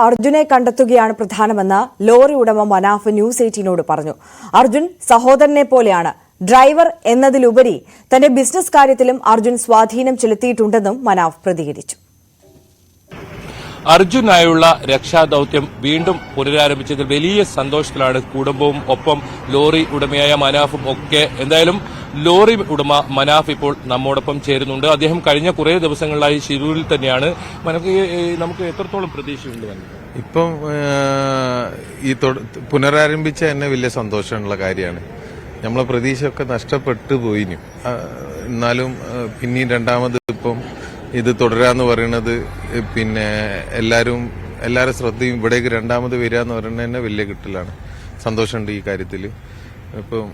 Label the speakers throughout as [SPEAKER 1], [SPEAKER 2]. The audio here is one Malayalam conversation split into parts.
[SPEAKER 1] അർജുനെ കണ്ടെത്തുകയാണ് പ്രധാനമെന്ന് ലോറി ഉടമ മനാഫ് ന്യൂസ് 18നോട് പറഞ്ഞു. അർജുൻ സഹോദരനെ പോലെയാണ്. ഡ്രൈവർ എന്നതിലുപരി തന്റെ ബിസിനസ് കാര്യത്തിലും അർജുൻ സ്വാധീനം ചെലുത്തിയിട്ടുണ്ടെന്നും മനാഫ് പ്രതികരിച്ചു.
[SPEAKER 2] അർജുനായുള്ള രക്ഷാദൌത്യം വീണ്ടും പുനരാരംഭിച്ചതിൽ വലിയ സന്തോഷത്തിലാണ് കുടുംബവും ഒപ്പം ലോറി ഉടമയായ മനാഫും ഒക്കെ. എന്തായാലും ലോറി ഉടമ മനാഫ് ഇപ്പോൾ നമ്മോടൊപ്പം ചേരുന്നുണ്ട്. അദ്ദേഹം കഴിഞ്ഞ കുറേ ദിവസങ്ങളിലായി ശിരൂരിൽ തന്നെയാണ്. നമുക്ക് എത്രത്തോളം പ്രതീക്ഷയുണ്ട്?
[SPEAKER 3] ഇപ്പം ഈ പുനരാരംഭിച്ച തന്നെ വലിയ സന്തോഷമുള്ള കാര്യമാണ്. നമ്മളെ പ്രതീക്ഷയൊക്കെ നഷ്ടപ്പെട്ടു പോയിന്. എന്നാലും പിന്നെയും രണ്ടാമത് ഇപ്പം ഇത് തുടരാന്ന് പറയുന്നത് പിന്നെ എല്ലാവരും ശ്രദ്ധയും ഇവിടേക്ക് രണ്ടാമത് വരിക എന്ന് പറയുന്നത് തന്നെ വലിയ കിട്ടലാണ്. സന്തോഷമുണ്ട് ഈ കാര്യത്തിൽ. ഇപ്പം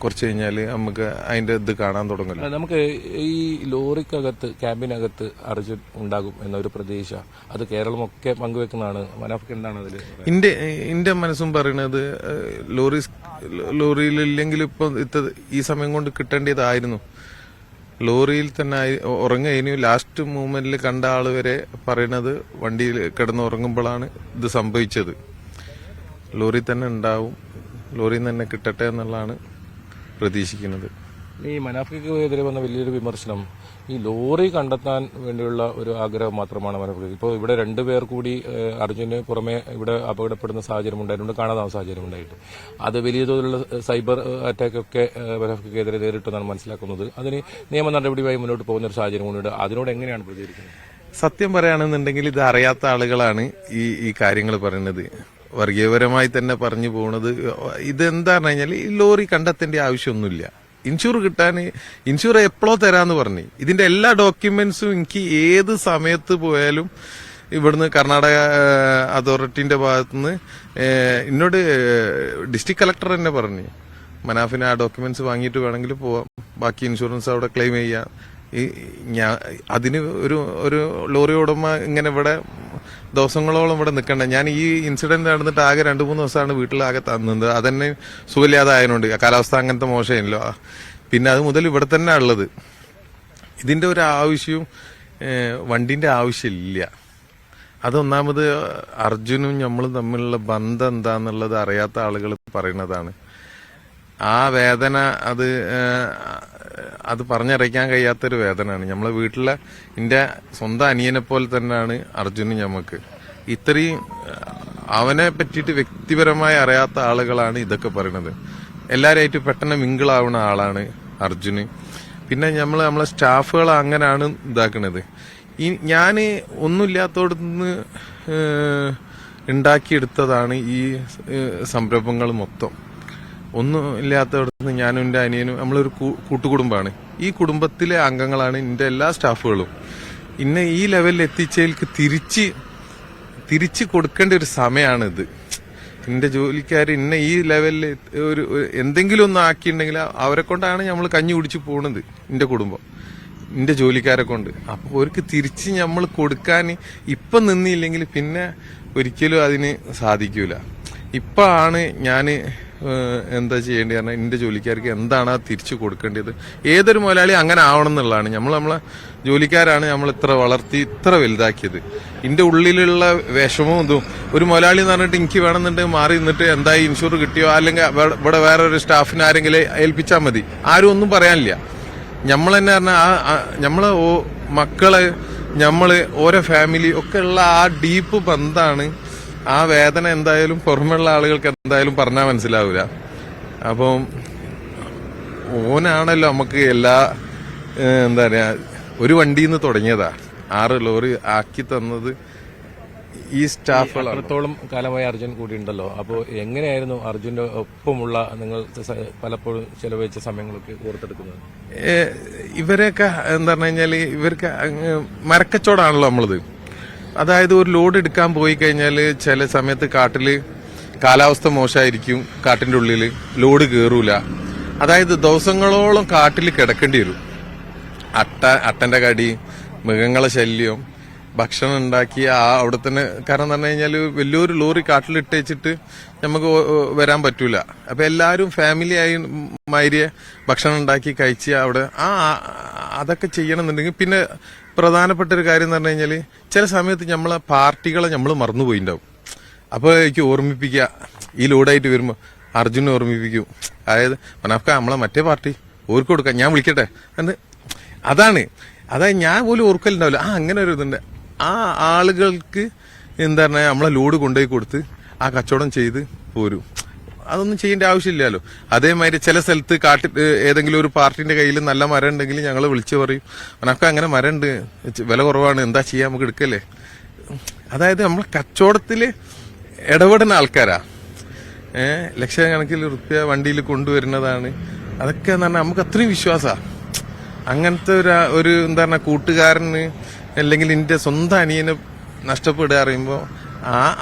[SPEAKER 3] കുറച്ച് കഴിഞ്ഞാൽ നമുക്ക് അതിന്റെ ഇത് കാണാൻ തുടങ്ങില്ല.
[SPEAKER 2] നമുക്ക് ഈ ലോറിക്കകത്ത് ക്യാമ്പിനകത്ത് അർജുൻ ഉണ്ടാകും എന്നൊരു പ്രതീക്ഷ അത് കേരളമൊക്കെ പങ്കുവെക്കുന്നതാണ്. മനാഫിക്ക് എന്താണ് അതിൽ?
[SPEAKER 3] എന്റെ മനസ്സും പറയുന്നത് ലോറിയിലില്ലെങ്കിൽ ഇപ്പൊ ഈ സമയം കൊണ്ട് കിട്ടേണ്ടതായിരുന്നു. ലോറിയിൽ തന്നെ ഉറങ്ങുകയും ലാസ്റ്റ് മൂമെന്റിൽ കണ്ട ആള് വരെ പറയുന്നത് വണ്ടിയിൽ കിടന്ന് ഉറങ്ങുമ്പോഴാണ് ഇത് സംഭവിച്ചത്. ലോറി തന്നെ ഉണ്ടാവും, ലോറിയിൽ തന്നെ കിട്ടട്ടെ എന്നുള്ളതാണ് പ്രതീക്ഷിക്കുന്നത്.
[SPEAKER 2] ഈ മനാഫിക്കെതിരെ വന്ന വലിയൊരു വിമർശനം ഈ ലോറി കണ്ടെത്താൻ വേണ്ടിയുള്ള ഒരു ആഗ്രഹം മാത്രമാണ് മനാഫിക്ക്. ഇപ്പോൾ ഇവിടെ രണ്ടുപേർ കൂടി അർജുന് പുറമെ ഇവിടെ അപകടപ്പെടുന്ന സാഹചര്യം ഉണ്ടായിട്ടുണ്ട്, കാണാതാവുന്ന സാഹചര്യം ഉണ്ടായിട്ട്. അത് വലിയ തോതിലുള്ള സൈബർ അറ്റാക്ക് ഒക്കെ മനാഫിക്കെതിരെ നേരിട്ടെന്നാണ് മനസ്സിലാക്കുന്നത്. അതിന് നിയമ നടപടിയുമായി മുന്നോട്ട് പോകുന്ന ഒരു സാഹചര്യം കൊണ്ടുണ്ട്. അതിനോട് എങ്ങനെയാണ് പ്രതികരിക്കുന്നത്?
[SPEAKER 3] സത്യം പറയുകയാണെന്നുണ്ടെങ്കിൽ ഇത് അറിയാത്ത ആളുകളാണ് ഈ കാര്യങ്ങൾ പറയുന്നത്. വർഗീയപരമായി തന്നെ പറഞ്ഞു പോകുന്നത്. ഇതെന്താണെന്ന് കഴിഞ്ഞാൽ ഈ ലോറി കണ്ടെത്തേണ്ട ആവശ്യമൊന്നുമില്ല. ഇൻഷൂർ കിട്ടാൻ ഇൻഷൂർ എപ്പോഴോ തരാന്ന് പറഞ്ഞു. ഇതിന്റെ എല്ലാ ഡോക്യുമെന്റ്സും എനിക്ക് ഏത് സമയത്ത് പോയാലും ഇവിടുന്ന് കർണാടക അതോറിറ്റിന്റെ ഭാഗത്തുനിന്ന് എന്നോട് ഡിസ്ട്രിക്ട് കളക്ടർ തന്നെ പറഞ്ഞു മനാഫിന് ആ ഡോക്യുമെന്റ്സ് വാങ്ങിയിട്ട് വേണമെങ്കിൽ പോവാം, ബാക്കി ഇൻഷുറൻസ് അവിടെ ക്ലെയിം ചെയ്യാം. അതിന് ഒരു ലോറി ഉടമ ഇങ്ങനെ ഇവിടെ ദിവസങ്ങളോളം ഇവിടെ നിൽക്കണ്ട. ഞാൻ ഈ ഇൻസിഡന്റ് നടന്നിട്ട് ആകെ 2-3 ദിവസമാണ് വീട്ടിലാകെ തന്നത്. അതന്നെ സുഖമില്ലാതായതുകൊണ്ട് കാലാവസ്ഥ അങ്ങനത്തെ മോശമില്ലോ. പിന്നെ അത് മുതൽ ഇവിടെ തന്നെ ഉള്ളത്. ഇതിന്റെ ഒരു ആവശ്യവും വണ്ടിന്റെ ആവശ്യമില്ല. അതൊന്നാമത് അർജുനും നമ്മളും തമ്മിലുള്ള ബന്ധം എന്താന്നുള്ളത് അറിയാത്ത ആളുകൾ പറയുന്നതാണ്. ആ വേദന അത് പറഞ്ഞറിയിക്കാൻ കഴിയാത്തൊരു വേദനയാണ്. നമ്മളെ വീട്ടിലെ എന്റെ സ്വന്തം അനിയനെ പോലെ തന്നെയാണ് അർജുനും ഞമ്മക്ക്. ഇത്രയും അവനെ പറ്റിയിട്ട് വ്യക്തിപരമായി അറിയാത്ത ആളുകളാണ് ഇതൊക്കെ പറയുന്നത്. എല്ലാവരുമായിട്ട് പെട്ടെന്ന് മിങ്കിളാവുന്ന ആളാണ് അർജുന്. പിന്നെ നമ്മളെ സ്റ്റാഫുകൾ അങ്ങനെയാണ് ഇതാക്കുന്നത്. ഞാന് ഒന്നുമില്ലാത്തോടത്തുനിന്ന് ഉണ്ടാക്കിയെടുത്തതാണ് ഈ സംരംഭങ്ങൾ മൊത്തം. ഒന്നും ഇല്ലാത്തടത്തുനിന്ന് ഞാനും എന്റെ അനിയനും നമ്മളൊരു കൂട്ടുകുടുംബമാണ്. ഈ കുടുംബത്തിലെ അംഗങ്ങളാണ് എന്റെ എല്ലാ സ്റ്റാഫുകളും. ഇന്നെ ഈ ലെവലിൽ എത്തിച്ചതിലേക്ക് തിരിച്ച് കൊടുക്കേണ്ട ഒരു സമയമാണിത്. എന്റെ ജോലിക്കാർ ഇന്നെ ഈ ലെവലിൽ ഒരു എന്തെങ്കിലും ഒന്ന് ആക്കിയിട്ടുണ്ടെങ്കിൽ അവരെ കൊണ്ടാണ് നമ്മൾ കഞ്ഞി കുടിച്ച് പോണത്. എന്റെ കുടുംബം എന്റെ ജോലിക്കാരെ കൊണ്ട്. അപ്പൊ അവർക്ക് തിരിച്ച് നമ്മൾ കൊടുക്കാൻ ഇപ്പം നിന്നില്ലെങ്കിൽ പിന്നെ ഒരിക്കലും അതിന് സാധിക്കൂല. ഇപ്പൊ ആണ് ഞാന് എന്താ ചെയ്യേണ്ടത് പറഞ്ഞാൽ എന്റെ ജോലിക്കാർക്ക് എന്താണ് ആ തിരിച്ചു കൊടുക്കേണ്ടത്. ഏതൊരു മുതലാളി അങ്ങനെ ആവണം എന്നുള്ളതാണ്. നമ്മളെ ജോലിക്കാരാണ് നമ്മൾ ഇത്ര വളർത്തി ഇത്ര വലുതാക്കിയത്. എന്റെ ഉള്ളിലുള്ള വിഷമവും ഇതും ഒരു മുതലാളി എന്ന് പറഞ്ഞിട്ട് എനിക്ക് വേണമെന്നുണ്ടെങ്കിൽ മാറി നിന്നിട്ട് എന്തായി ഇൻഷുർ കിട്ടിയോ അല്ലെങ്കിൽ ഇവിടെ വേറെ ഒരു സ്റ്റാഫിനെ ആരെങ്കിലും ഏൽപ്പിച്ചാൽ മതി. ആരും ഒന്നും പറയാനില്ല. നമ്മൾ തന്നെ പറഞ്ഞാൽ നമ്മളെ മക്കള് നമ്മള് ഓരോ ഫാമിലി ഒക്കെ ഉള്ള ആ ഡീപ്പ് ബന്ധാണ്. ആ വേദന എന്തായാലും പുറമെയുള്ള ആളുകൾക്ക് എന്തായാലും പറഞ്ഞാൽ മനസ്സിലാവില്ല. അപ്പം ഓനാണല്ലോ നമുക്ക് എല്ലാ എന്താ പറയാ ഒരു വണ്ടിയിൽ നിന്ന് തുടങ്ങിയതാ 6 ലോറി ആക്കി തന്നത് ഈ സ്റ്റാഫുകൾ.
[SPEAKER 2] അത്രത്തോളം കാലമായി അർജുൻ കൂടി ഉണ്ടല്ലോ. അപ്പോൾ എങ്ങനെയായിരുന്നു അർജുന്റെ ഒപ്പമുള്ള നിങ്ങൾ പലപ്പോഴും ചെലവഴിച്ച സമയങ്ങളൊക്കെ ഓർത്തെടുക്കുന്നത്?
[SPEAKER 3] ഇവരെയൊക്കെ എന്താ പറഞ്ഞു കഴിഞ്ഞാല് ഇവർക്ക് മരക്കച്ചവടമാണല്ലോ നമ്മളത്. അതായത് ഒരു ലോഡ് എടുക്കാൻ പോയി കഴിഞ്ഞാൽ ചില സമയത്ത് കാട്ടില് കാലാവസ്ഥ മോശമായിരിക്കും, കാട്ടിന്റെ ഉള്ളില് ലോഡ് കയറൂല. അതായത് ദിവസങ്ങളോളം കാട്ടിൽ കിടക്കേണ്ടി വരും. അട്ടന്റെ കടി, മൃഗങ്ങളെ ശല്യം, ഭക്ഷണം ഉണ്ടാക്കി അവിടെ തന്നെ, കാരണം എന്ന് പറഞ്ഞു കഴിഞ്ഞാൽ വലിയൊരു ലോറി കാട്ടിലിട്ട് വെച്ചിട്ട് നമുക്ക് വരാൻ പറ്റൂല. അപ്പൊ എല്ലാവരും ഫാമിലി ആയി മാതിരിയെ ഭക്ഷണം ഉണ്ടാക്കി കഴിച്ച് അവിടെ അതൊക്കെ ചെയ്യണമെന്നുണ്ടെങ്കിൽ, പിന്നെ പ്രധാനപ്പെട്ട ഒരു കാര്യം എന്ന് പറഞ്ഞു കഴിഞ്ഞാൽ ചില സമയത്ത് നമ്മളെ പാർട്ടികളെ നമ്മൾ മറന്നുപോയിണ്ടാവും. അപ്പൊ എനിക്ക് ഓർമ്മിപ്പിക്കുക, ഈ ലോഡായിട്ട് വരുമ്പോ അർജുനെ ഓർമ്മിപ്പിക്കും. അതായത് മനാഫ്ക നമ്മളെ മറ്റേ പാർട്ടി ഓർക്ക് കൊടുക്കാം, ഞാൻ വിളിക്കട്ടെ എന്ന്. അതായത് ഞാൻ പോലും ഓർക്കലുണ്ടാവില്ല. അങ്ങനെ ഒരു ഇതുണ്ട്. ആ ആളുകൾക്ക് എന്താ പറഞ്ഞാൽ നമ്മളെ ലോഡ് കൊണ്ടുപോയി കൊടുത്ത് ആ കച്ചവടം ചെയ്ത് പോരും. അതൊന്നും ചെയ്യേണ്ട ആവശ്യമില്ലല്ലോ. അതേമാതിരി ചില സ്ഥലത്ത് ഏതെങ്കിലും ഒരു പാർട്ടിന്റെ കയ്യിൽ നല്ല മരം ഉണ്ടെങ്കിൽ ഞങ്ങൾ വിളിച്ചു പറയും, നമുക്ക് അങ്ങനെ മരം ഉണ്ട്, വില കുറവാണ്, എന്താ ചെയ്യാൻ, നമുക്ക് എടുക്കല്ലേ. അതായത് നമ്മളെ കച്ചവടത്തില് ഇടപെടുന്ന ആൾക്കാരാ. ലക്ഷക്കണക്കിൽ റുപ്യ വണ്ടിയിൽ കൊണ്ടുവരുന്നതാണ്. അതൊക്കെ എന്ന് പറഞ്ഞാൽ നമുക്ക് അത്രയും വിശ്വാസമാണ്. അങ്ങനത്തെ ഒരു എന്താ പറഞ്ഞ കൂട്ടുകാരന് അല്ലെങ്കിൽ എന്റെ സ്വന്തം അനിയനെ നഷ്ടപ്പെടുക അറിയുമ്പോൾ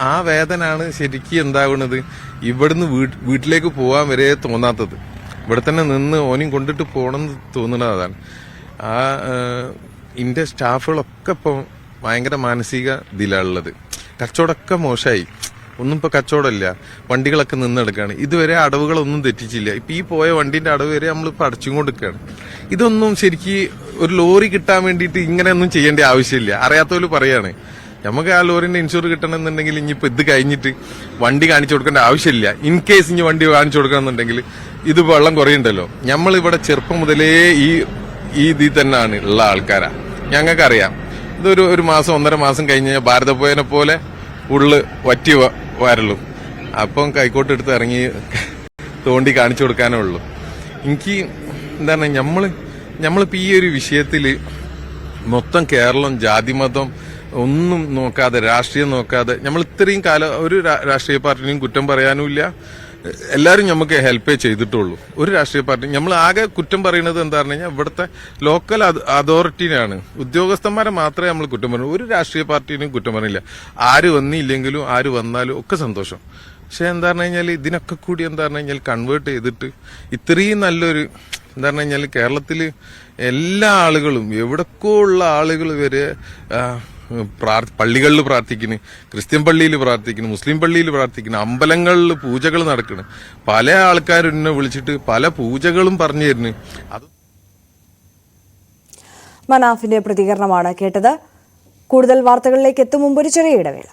[SPEAKER 3] ആ വേദനാണ് ശരിക്കും എന്താകുന്നത്. ഇവിടുന്ന് വീട്ടിലേക്ക് പോകാൻ വരെ തോന്നാത്തത്, ഇവിടെ തന്നെ നിന്ന് ഓനും കൊണ്ടിട്ട് പോകണമെന്ന് തോന്നുന്നത് അതാണ്. എന്റെ സ്റ്റാഫുകളൊക്കെ ഇപ്പം ഭയങ്കര മാനസിക ഇതിലുള്ളത്. കച്ചവടമൊക്കെ മോശമായി, ഒന്നും ഇപ്പൊ കച്ചവടമില്ല, വണ്ടികളൊക്കെ നിന്നെടുക്കുകയാണ്. ഇതുവരെ അടവുകളൊന്നും തെറ്റിച്ചില്ല. ഇപ്പൊ ഈ പോയ വണ്ടിന്റെ അടവ് വരെ നമ്മളിപ്പോ അടച്ചും കൊടുക്കുകയാണ്. ഇതൊന്നും ശരിക്ക് ഒരു ലോറി കിട്ടാൻ വേണ്ടിയിട്ട് ഇങ്ങനെയൊന്നും ചെയ്യേണ്ട ആവശ്യമില്ല. അറിയാത്തവര് പറയാണ്, നമുക്ക് ആ ലോറിന്റെ ഇൻഷുർ കിട്ടണമെന്നുണ്ടെങ്കിൽ ഇനിയിപ്പോ ഇത് കഴിഞ്ഞിട്ട് വണ്ടി കാണിച്ചു കൊടുക്കേണ്ട ആവശ്യമില്ല. ഇൻ കേസ് ഇനി വണ്ടി കാണിച്ചു കൊടുക്കണമെന്നുണ്ടെങ്കിൽ ഇത് വെള്ളം കുറയുണ്ടല്ലോ. നമ്മളിവിടെ ചെറുപ്പം മുതലേ ഈ ഇതിൽ തന്നെയാണ് ഉള്ള ആൾക്കാരാ. ഞങ്ങൾക്കറിയാം ഇതൊരു മാസം 1.5 മാസം കഴിഞ്ഞ് ഭാരതപ്പോയനെ പോലെ ഉള്ളു വറ്റി വരലും. അപ്പം കൈക്കോട്ട് എടുത്ത് ഇറങ്ങി തോണ്ടി കാണിച്ചു കൊടുക്കാനേ ഉള്ളൂ. എനിക്ക് എന്താണ് നമ്മളിപ്പോ ഈ ഒരു വിഷയത്തില് മൊത്തം കേരളം ജാതിമതം ഒന്നും നോക്കാതെ, രാഷ്ട്രീയം നോക്കാതെ, നമ്മൾ ഇത്രയും കാലം ഒരു രാഷ്ട്രീയ പാർട്ടിനെയും കുറ്റം പറയാനുമില്ല. എല്ലാവരും നമുക്ക് ഹെൽപ്പേ ചെയ്തിട്ടുള്ളൂ. ഒരു രാഷ്ട്രീയ പാർട്ടി നമ്മൾ ആകെ കുറ്റം പറയുന്നത് എന്താ പറഞ്ഞു കഴിഞ്ഞാൽ ഇവിടുത്തെ ലോക്കൽ അതോറിറ്റിനാണ്, ഉദ്യോഗസ്ഥന്മാരെ മാത്രമേ നമ്മൾ കുറ്റം പറയുള്ളൂ. ഒരു രാഷ്ട്രീയ പാർട്ടിനും കുറ്റം പറയില്ല. ആര് വന്നില്ലെങ്കിലും ആര് വന്നാലും ഒക്കെ സന്തോഷം. പക്ഷെ എന്താ പറഞ്ഞു കഴിഞ്ഞാൽ ഇതിനൊക്കെ കൂടി എന്താ പറഞ്ഞു കഴിഞ്ഞാൽ കൺവേർട്ട് ചെയ്തിട്ട് ഇത്രയും നല്ലൊരു എന്താ പറഞ്ഞു കഴിഞ്ഞാൽ കേരളത്തില് എല്ലാ ആളുകളും എവിടൊക്കെ ഉള്ള ആളുകൾ വരെ പള്ളികളിൽ പ്രാർത്ഥിക്കുന്നു, ക്രിസ്ത്യൻ പള്ളിയിൽ പ്രാർത്ഥിക്കുന്നു, മുസ്ലിം പള്ളിയിൽ പ്രാർത്ഥിക്കുന്നു, അമ്പലങ്ങളിൽ പൂജകൾ നടക്കുന്നു. പല ആൾക്കാരും എന്നെ വിളിച്ചിട്ട് പല പൂജകളും പറഞ്ഞു തരുന്നു. അത്
[SPEAKER 1] മനാഫിന്റെ പ്രതികരണമാണ് കേട്ടത്. കൂടുതൽ വാർത്തകളിലേക്ക് എത്തും മുമ്പ് ഒരു ചെറിയ ഇടവേള.